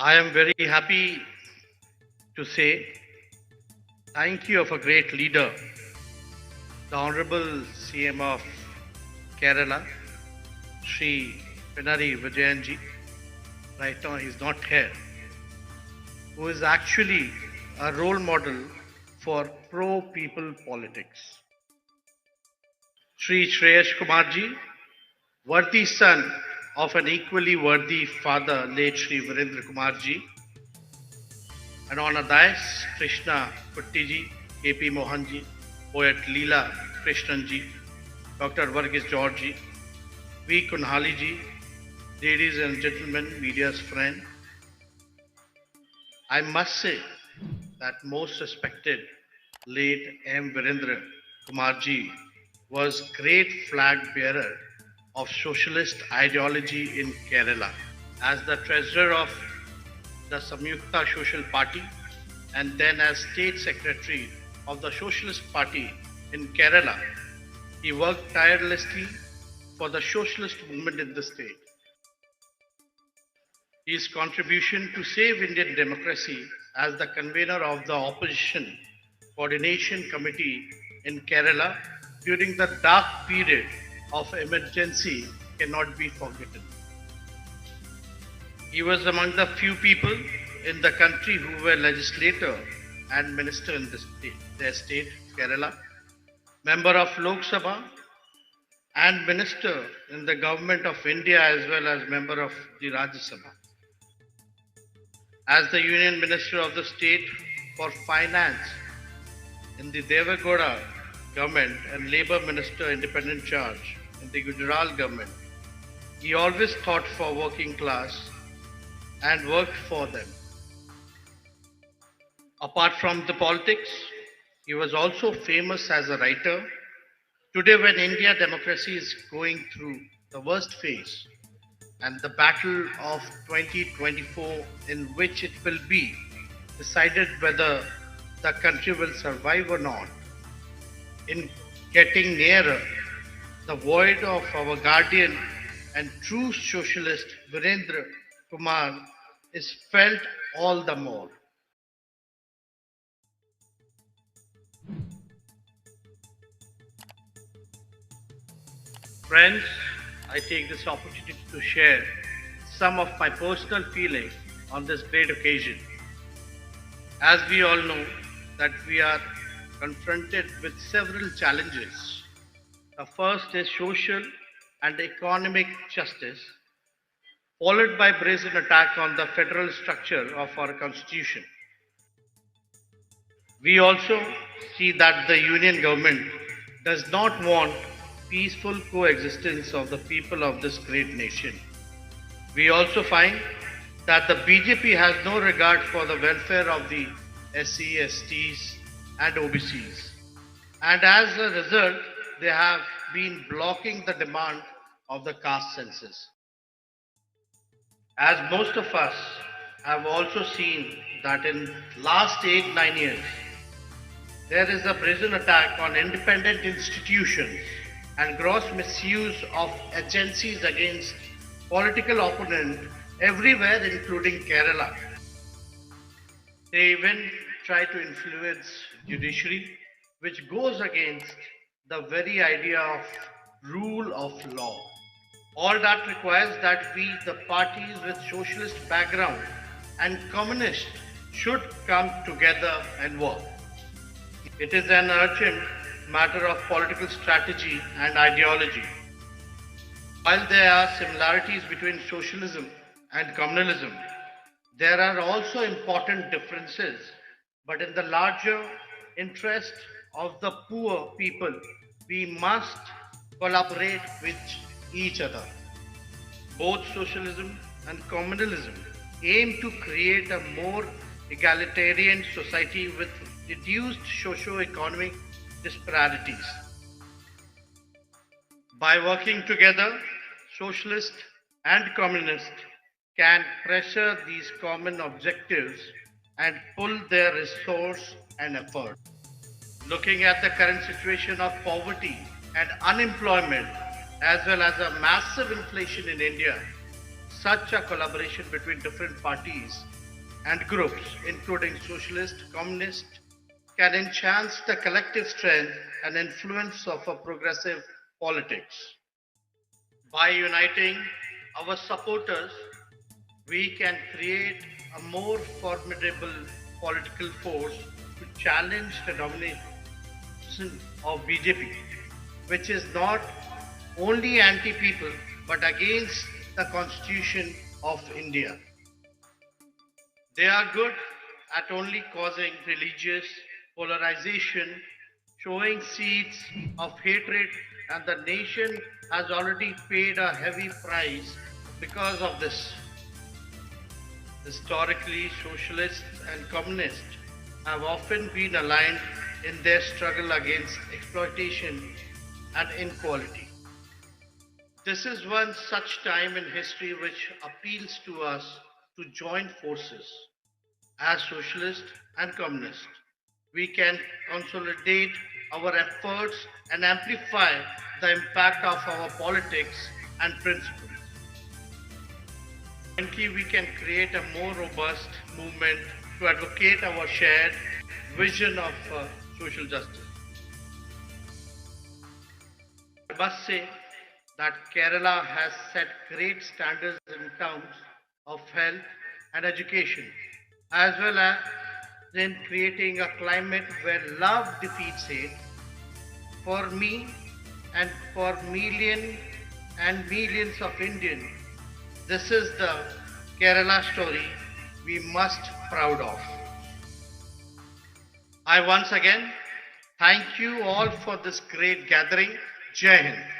I am very happy to say thank you of a great leader, the Honorable CM of Kerala, Sri Pinari Vijayanji. Right now, he's not here, who is actually a role model for pro-people politics. Sri Shreyash Kumarji, worthy son of an equally worthy father, late Sri Virendra Kumarji, and on a dais, Krishna Kuttiji, K.P. Mohanji, poet Leela Krishnanji, Dr. Varghese George, V. Kunhaliji, ladies and gentlemen, media's friend. I must say that most respected late M. Virendra Kumarji was great flag bearer of socialist ideology in Kerala. As the treasurer of the Samyukta Social Party and then as state secretary of the Socialist Party in Kerala, he worked tirelessly for the socialist movement in the state. His contribution to save Indian democracy as the convener of the Opposition Coordination Committee in Kerala during the dark period of emergency cannot be forgotten. He was among the few people in the country who were legislator and minister in their state, Kerala, member of Lok Sabha and minister in the government of India as well as member of the Rajya Sabha. As the Union Minister of the State for Finance in the Devagowda government and Labour Minister Independent Charge in the Gujarat government, he always thought for working class and worked for them. Apart from the politics, he was also famous as a writer. Today, when India democracy is going through the worst phase and the battle of 2024 in which it will be decided whether the country will survive or not, in getting nearer, the void of our guardian and true socialist Virendra Kumar is felt all the more. Friends, I take this opportunity to share some of my personal feelings on this great occasion. As we all know that we are confronted with several challenges. The first is social and economic justice, followed by brazen attack on the federal structure of our constitution. We also see that the union government does not want peaceful coexistence of the people of this great nation. We also find that the BJP has no regard for the welfare of the SC, STs and OBCs. And as a result, they have been blocking the demand of the caste census. As most of us have also seen that in last 8-9 years, there is a brazen attack on independent institutions and gross misuse of agencies against political opponents everywhere, including Kerala. They even try to influence judiciary, which goes against the very idea of rule of law. All that requires that we, the parties with socialist background and communist, should come together and work. It is an urgent matter of political strategy and ideology. While there are similarities between socialism and communalism, there are also important differences. But in the larger interest of the poor people, we must collaborate with each other. Both socialism and communalism aim to create a more egalitarian society with reduced socio-economic disparities. By working together, socialists and communists can pressure these common objectives and pull their resource and effort. Looking at the current situation of poverty and unemployment, as well as a massive inflation in India, such a collaboration between different parties and groups, including socialist, communist, can enhance the collective strength and influence of a progressive politics. By uniting our supporters, we can create a more formidable political force to challenge the domination of BJP, which is not only anti-people but against the Constitution of India. They are good at only causing religious polarization, sowing seeds of hatred, and the nation has already paid a heavy price because of this. Historically, socialists and communists have often been aligned in their struggle against exploitation and inequality. This is one such time in history which appeals to us to join forces. As socialists and communists, we can consolidate our efforts and amplify the impact of our politics and principles. Jointly, we can create a more robust movement to advocate our shared vision of social justice. I must say that Kerala has set great standards in terms of health and education, as well as in creating a climate where love defeats hate. For me and for millions and millions of Indians, this is the Kerala story we must proud of. I once again thank you all for this great gathering. Jai Hind.